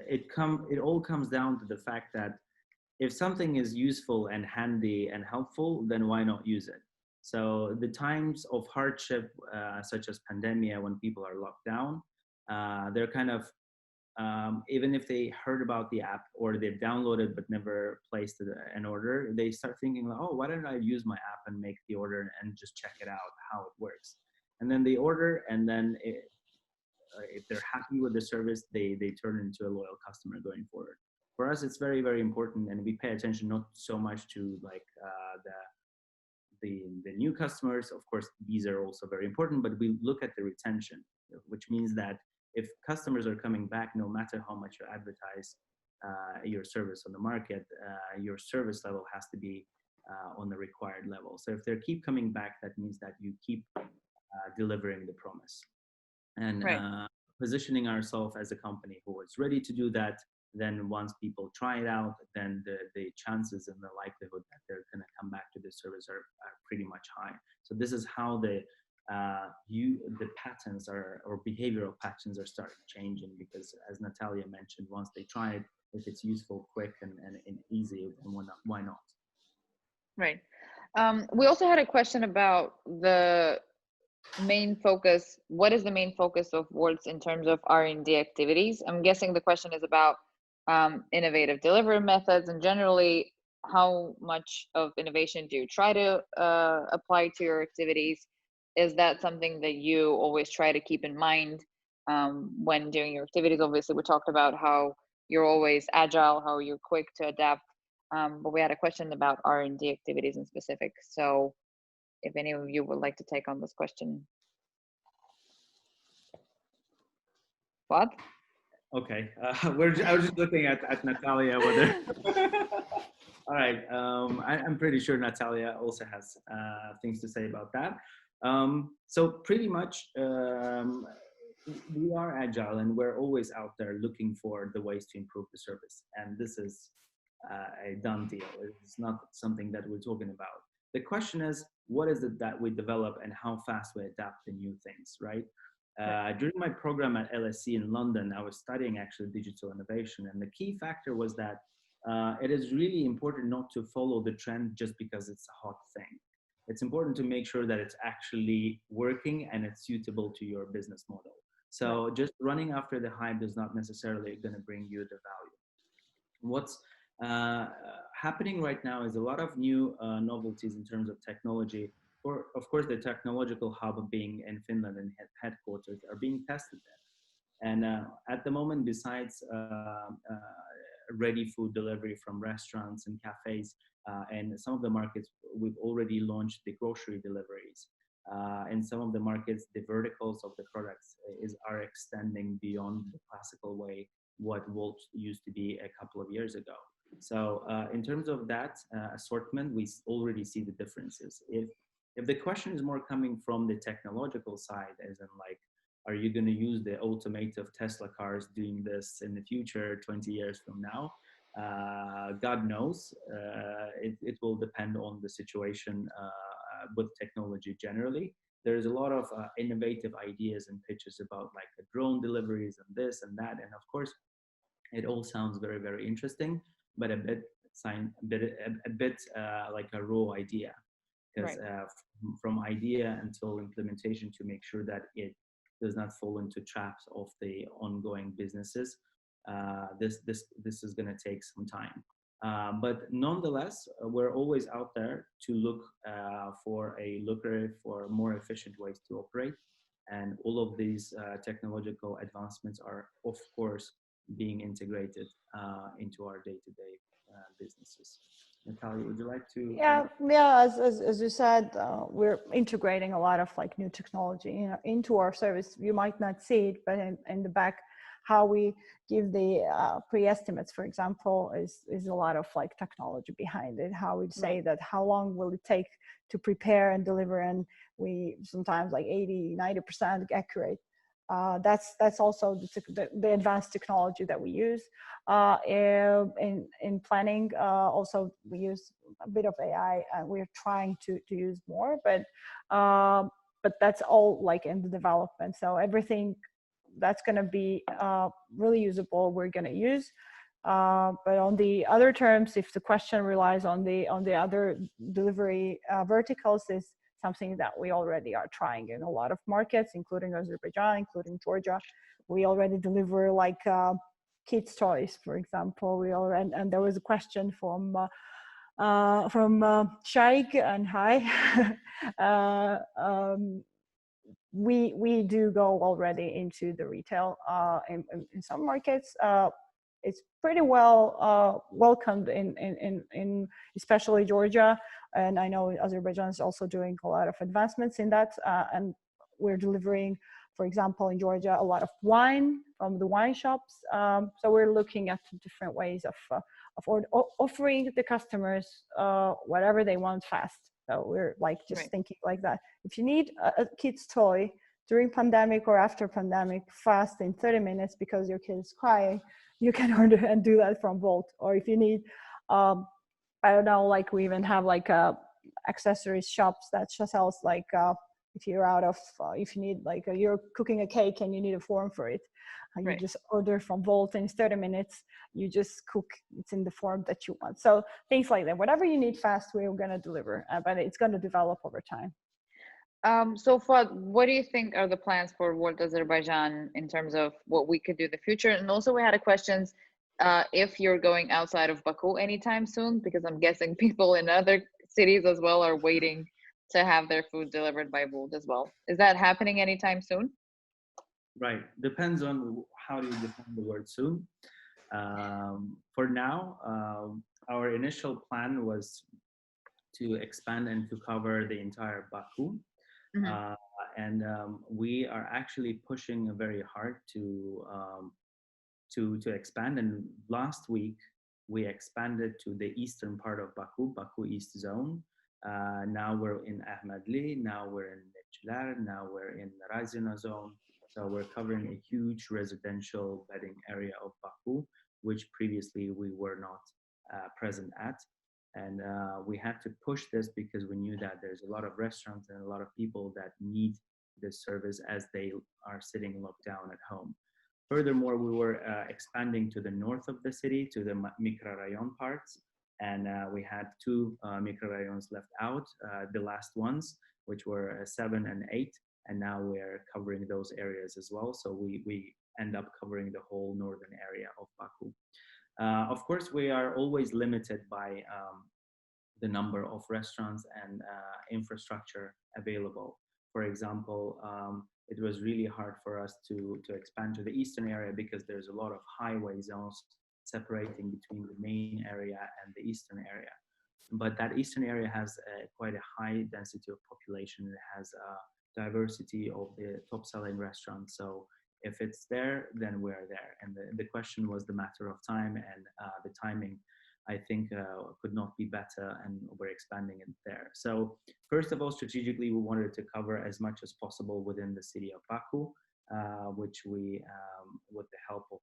it all comes down to the fact that if something is useful and handy and helpful, then why not use it? So the times of hardship, such as pandemia, when people are locked down, they're kind of even if they heard about the app or they've downloaded but never placed an order, they start thinking, like, oh, why don't I use my app and make the order and just check it out how it works? And then they order, and then if they're happy with the service, they turn into a loyal customer going forward. For us, it's very, very important, and we pay attention not so much to like the new customers. Of course, these are also very important, but we look at the retention, which means that if customers are coming back, no matter how much you advertise your service on the market, your service level has to be on the required level. So if they keep coming back, that means that you keep delivering the promise. And Right. Positioning ourselves as a company who is ready to do that. Then once people try it out, then the chances and the likelihood that they're going to come back to the service are pretty much high. So this is how the patterns or behavioral patterns are starting changing, because as Natalia mentioned, once they try it, if it's useful, quick, and easy, then why not? Right. We also had a question about the main focus. What is the main focus of Wolt's in terms of R&D activities? I'm guessing the question is about innovative delivery methods, and generally, how much of innovation do you try to apply to your activities? Is that something that you always try to keep in mind when doing your activities? Obviously, we talked about how you're always agile, how you're quick to adapt, but we had a question about R&D activities in specific. So if any of you would like to take on this question. What? Okay, I was just looking at Natalia. Whether all right, I'm pretty sure Natalia also has things to say about that. So pretty much, we are agile, and we're always out there looking for the ways to improve the service. And this is a done deal. It's not something that we're talking about. The question is, what is it that we develop and how fast we adapt to new things, right? During my program at LSE in London, I was studying actually digital innovation. And the key factor was that it is really important not to follow the trend just because it's a hot thing. It's important to make sure that it's actually working and it's suitable to your business model. So just running after the hype is not necessarily going to bring you the value. What's happening right now is a lot of new novelties in terms of technology. Of course, the technological hub being in Finland and headquarters are being tested there. And at the moment, besides ready food delivery from restaurants and cafes, and some of the markets, we've already launched the grocery deliveries. In some of the markets, the verticals of the products are extending beyond the classical way what Wolt used to be a couple of years ago. So in terms of that assortment, we already see the differences. If the question is more coming from the technological side, as in like, are you going to use the automotive Tesla cars doing this in the future, 20 years from now? God knows. It will depend on the situation with technology generally. There's a lot of innovative ideas and pitches about like the drone deliveries and this and that. And of course, it all sounds very, very interesting, but a bit like a raw idea, because from idea until implementation, to make sure that it does not fall into traps of the ongoing businesses, this is going to take some time. But nonetheless, we're always out there to look for a lucrative or more efficient ways to operate. And all of these technological advancements are, of course, being integrated into our day-to-day businesses. Natalia, would you like to? Yeah. As you said, we're integrating a lot of like new technology into our service. You might not see it, but in the back, how we give the pre-estimates, for example, is a lot of like technology behind it. How we say that, how long will it take to prepare and deliver, and we sometimes like 80-90% accurate. That's also the advanced technology that we use in planning. Also, we use a bit of AI, and we're trying to use more, but that's all like in the development. So everything that's going to be really usable, we're going to use. But on the other terms, if the question relies on the other delivery verticals, is something that we already are trying in a lot of markets, including Azerbaijan, including Georgia. We already deliver like kids' toys, for example. We already, and there was a question from Shaikh and hi. We do go already into the retail in some markets. It's pretty well welcomed in especially Georgia, and I know Azerbaijan is also doing a lot of advancements in that, and we're delivering, for example, in Georgia, a lot of wine from the wine shops. So we're looking at different ways of offering the customers whatever they want fast. So we're like just thinking like that. If you need a kid's toy during pandemic or after pandemic fast in 30 minutes because your kid is crying, you can order and do that from Wolt. Or if you need, I don't know, like we even have like accessories shops that just sells like if you're out of, if you need like you're cooking a cake and you need a form for it, you just order from Wolt and in 30 minutes you just cook. It's in the form that you want. So things like that. Whatever you need fast, we're going to deliver, but it's going to develop over time. So Fuad, what do you think are the plans for Wolt Azerbaijan in terms of what we could do in the future? And also we had a question if you're going outside of Baku anytime soon, because I'm guessing people in other cities as well are waiting to have their food delivered by Wolt as well. Is that happening anytime soon? Right. Depends on how you define the word soon. For now, our initial plan was to expand and to cover the entire Baku. Mm-hmm. And we are actually pushing very hard to expand. And last week, we expanded to the eastern part of Baku East Zone. Now we're in Ahmadli, now we're in Nechlar, now we're in Razina Zone. So we're covering a huge residential bedding area of Baku, which previously we were not present at. And we had to push this because we knew that there's a lot of restaurants and a lot of people that need this service as they are sitting locked down at home. Furthermore, we were expanding to the north of the city, to the Mikrorayon parts. And we had two Mikrorayons left out, the last ones, which were 7 and 8. And now we're covering those areas as well. So we end up covering the whole northern area of Baku. Of course, we are always limited by the number of restaurants and infrastructure available. For example, it was really hard for us to expand to the eastern area because there's a lot of highway zones separating between the main area and the eastern area. But that eastern area has quite a high density of population. It has diversity of the top selling restaurants. So if it's there, then we're there. And the question was the matter of time, and the timing, I think, could not be better, and we're expanding it there. So first of all, strategically, we wanted to cover as much as possible within the city of Baku, which we, with the help of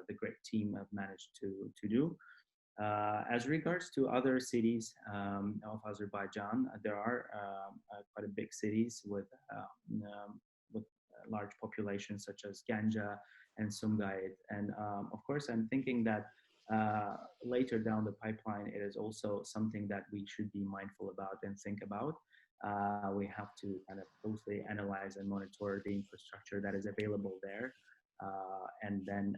the great team, have managed to do. As regards to other cities of Azerbaijan, there are quite a big cities with large populations such as Ganja and Sumgayit. And of course, I'm thinking that later down the pipeline, it is also something that we should be mindful about and think about. We have to kind of closely analyze and monitor the infrastructure that is available there. And then,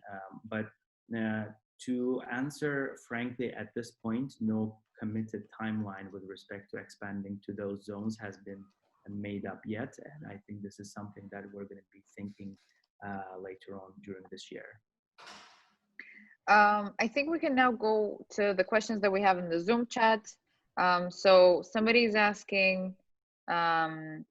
to answer frankly, at this point, no committed timeline with respect to expanding to those zones has been made up yet. And I think this is something that we're going to be thinking later on during this year. I think we can now go to the questions that we have in the Zoom chat. So somebody is asking, I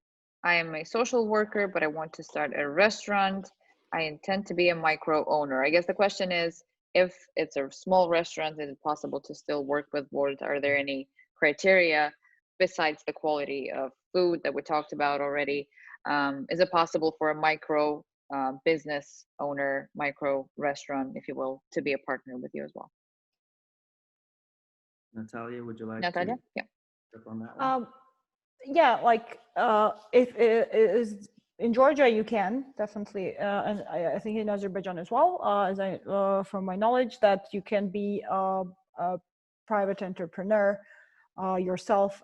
am a social worker, but I want to start a restaurant. I intend to be a micro owner. I guess the question is, if it's a small restaurant, is it possible to still work with Wolt? Are there any criteria besides the quality of food that we talked about already? Is it possible for a micro business owner, micro restaurant, if you will, to be a partner with you as well? Natalia, would you like Natalia? to Yeah. step on that one? Yeah, like if it is in Georgia, you can definitely, and I think in Azerbaijan as well, as I from my knowledge, that you can be a private entrepreneur yourself,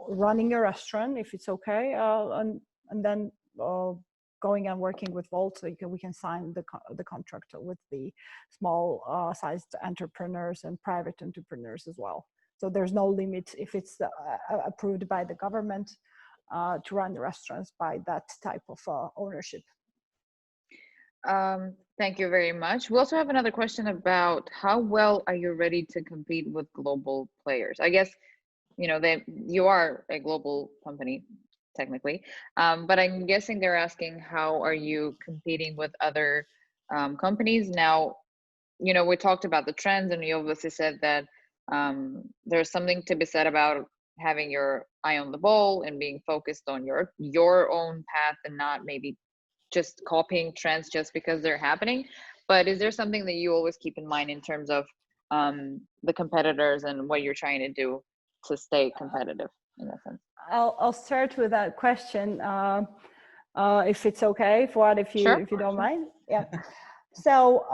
running a restaurant if it's okay, and then going and working with Wolt, so we can sign the contract with the small sized entrepreneurs and private entrepreneurs as well. So there's no limit if it's approved by the government to run the restaurants by that type of ownership. Thank you very much. We also have another question about how well are you ready to compete with global players? I guess, you know, you are a global company technically, but I'm guessing they're asking how are you competing with other companies now. You know, we talked about the trends, and you obviously said that there's something to be said about having your eye on the ball and being focused on your own path and not maybe just copying trends just because they're happening. But is there something that you always keep in mind in terms of the competitors and what you're trying to do to stay competitive in that sense? I'll start with that question, if it's okay, Fuad, if you don't mind. Yeah. So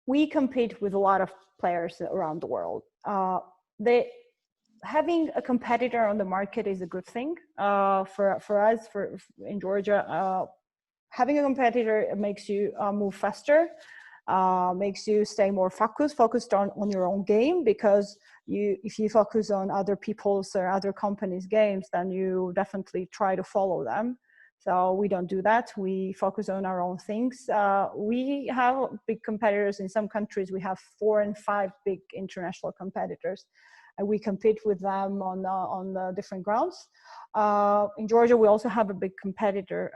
we compete with a lot of players around the world. Having a competitor on the market is a good thing for us. In Georgia, having a competitor makes you move faster, makes you stay more focused on your own game, because if you focus on other people's or other companies' games, then you definitely try to follow them. So we don't do that. We focus on our own things. We have big competitors in some countries. We have 4 and 5 big international competitors, and we compete with them on different grounds. In Georgia, we also have a big competitor,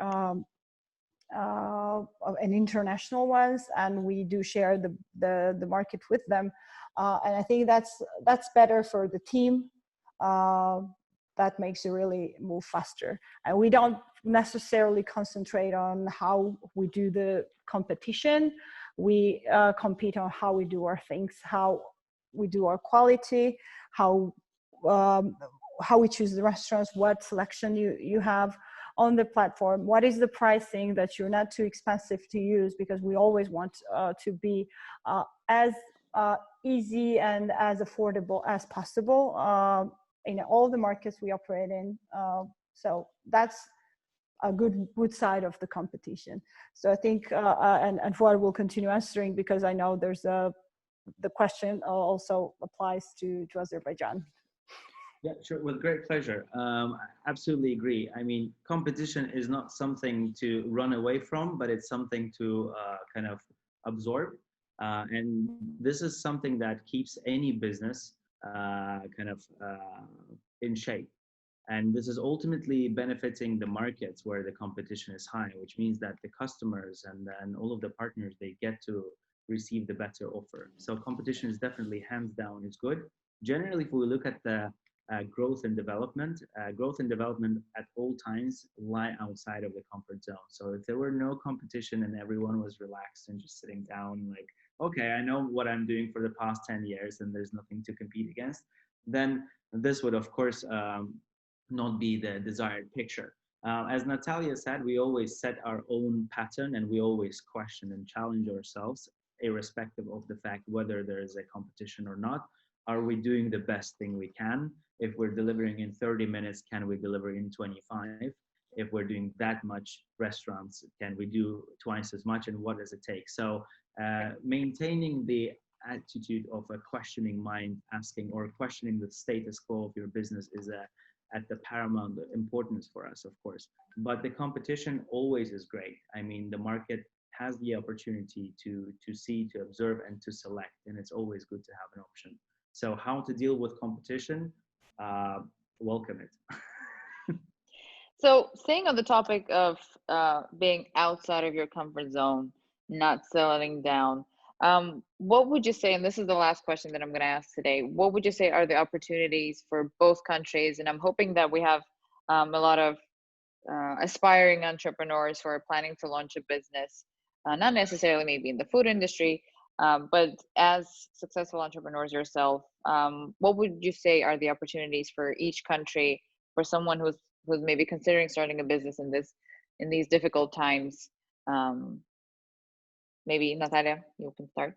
an international ones, and we do share the market with them. And I think that's better for the team. That makes you really move faster. And we don't necessarily concentrate on how we do the competition. We compete on how we do our things, how we do our quality, how we choose the restaurants, what selection you have on the platform, what is the pricing that you're not too expensive to use, because we always want to be as easy and as affordable as possible in all the markets we operate in. So that's a good side of the competition. So I think, and Fuad will continue answering, because I know there's the question also applies to Azerbaijan. Yeah, sure, with great pleasure. Absolutely agree. I mean, competition is not something to run away from, but it's something to kind of absorb. And this is something that keeps any business kind of in shape. And this is ultimately benefiting the markets where the competition is high, which means that the customers and all of the partners, they get to receive the better offer. So competition is definitely, hands down, is good. Generally, if we look at the growth and development at all times lie outside of the comfort zone. So if there were no competition and everyone was relaxed and just sitting down like, okay, I know what I'm doing for the past 10 years and there's nothing to compete against, then this would, of course, not be the desired picture. As Natalia said, we always set our own pattern and we always question and challenge ourselves, irrespective of the fact whether there is a competition or not. Are we doing the best thing we can? If we're delivering in 30 minutes, can we deliver in 25? If we're doing that much restaurants, can we do twice as much, and what does it take? So maintaining the attitude of a questioning mind, asking or questioning the status quo of your business is at the paramount importance for us, of course. But the competition always is great. I mean, the market has the opportunity to see, to observe, and to select, and it's always good to have an option. So how to deal with competition? Welcome it. So staying on the topic of being outside of your comfort zone, not settling down, what would you say, and this is the last question that I'm going to ask today, what would you say are the opportunities for both countries? And I'm hoping that we have a lot of aspiring entrepreneurs who are planning to launch a business, not necessarily maybe in the food industry, But as successful entrepreneurs yourself, what would you say are the opportunities for each country for someone who's maybe considering starting a business in these difficult times? Maybe Natalia, you can start.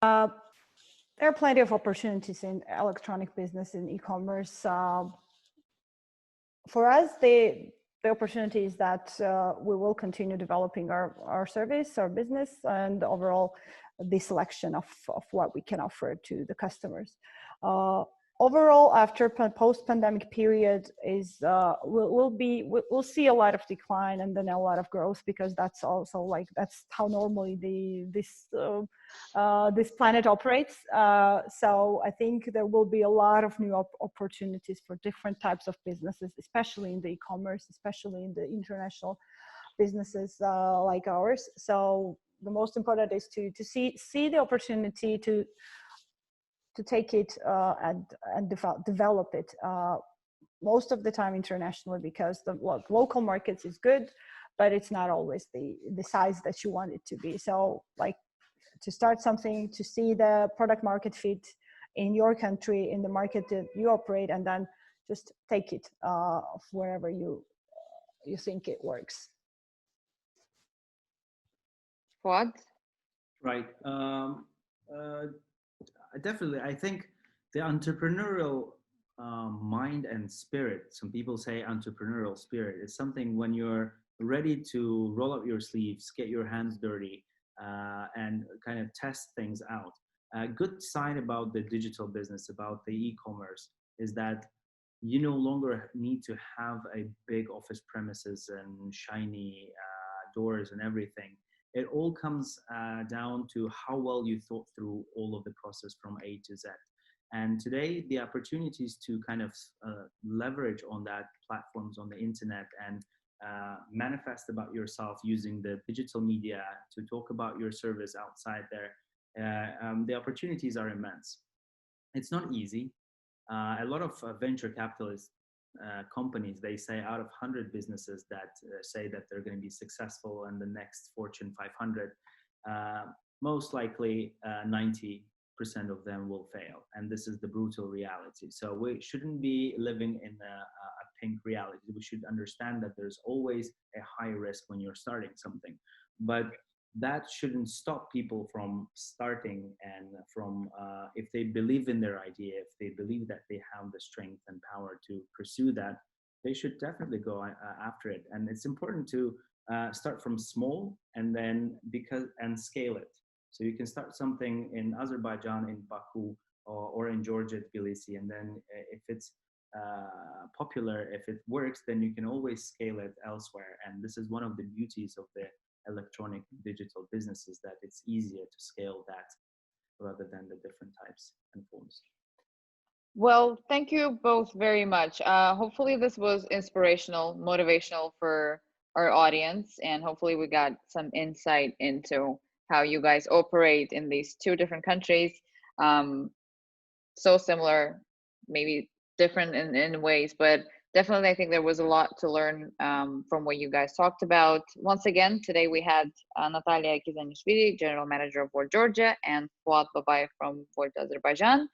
There are plenty of opportunities in electronic business and e-commerce. For us, the opportunity is that we will continue developing our service, our business, and overall the selection of what we can offer to the customers. Overall, after post-pandemic period we'll see a lot of decline and then a lot of growth, because that's also that's how normally this planet operates. So I think there will be a lot of new opportunities for different types of businesses, especially in the e-commerce, especially in the international businesses like ours. So the most important is to see the opportunity to take it and develop it most of the time internationally, because the local markets is good, but it's not always the size that you want it to be. So to start something, to see the product market fit in your country, in the market that you operate, and then just take it wherever you think it works. Fuad? Right. Definitely, I think the entrepreneurial mind and spirit, some people say entrepreneurial spirit, is something when you're ready to roll up your sleeves, get your hands dirty, and kind of test things out. A good sign about the digital business, about the e-commerce, is that you no longer need to have a big office premises and shiny doors and everything. It all comes down to how well you thought through all of the process from A to Z. And today, the opportunities to kind of leverage on that platforms on the internet and manifest about yourself using the digital media to talk about your service outside there, the opportunities are immense. It's not easy. A lot of venture capitalist companies, they say out of 100 businesses that say that they're going to be successful in the next Fortune 500, most likely 90% of them will fail. And this is the brutal reality. So we shouldn't be living in a pink reality. We should understand that there's always a high risk when you're starting something. But that shouldn't stop people from starting, and from if they believe in their idea, if they believe that they have the strength and power to pursue that, they should definitely go after it. And it's important to start from small and then and scale it. So you can start something in Azerbaijan, in Baku, or in Georgia, Tbilisi, and then if it's popular, if it works, then you can always scale it elsewhere. And this is one of the beauties of the electronic digital businesses, that it's easier to scale that rather than the different types and forms. Well, thank you both very much. Hopefully this was inspirational, motivational for our audience, and hopefully we got some insight into how you guys operate in these two different countries. So similar, maybe different in ways, but definitely I think there was a lot to learn from what you guys talked about. Once again, today we had Natalie Khizanishvili, General Manager of Wolt Georgia, and Fuad Babayev from Wolt Azerbaijan.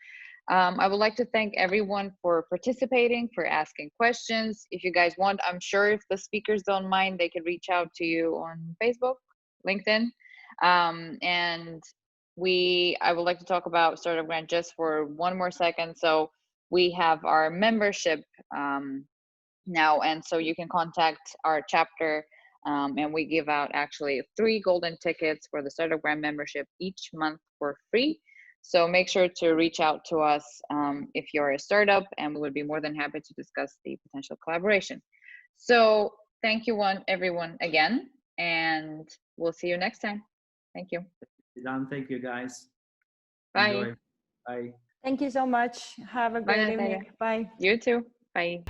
I would like to thank everyone for participating, for asking questions. If you guys want, I'm sure if the speakers don't mind, they could reach out to you on Facebook, LinkedIn. And I would like to talk about Startup Grind just for one more second. So we have our membership now, and so you can contact our chapter, and we give out actually 3 golden tickets for the Startup Grind membership each month for free. So make sure to reach out to us if you're a startup, and we would be more than happy to discuss the potential collaboration. So thank you everyone again, and we'll see you next time. Thank you. Done. Thank you, guys. Bye. Enjoy. Bye. Thank you so much. Have a great evening. Bye. You too. Bye.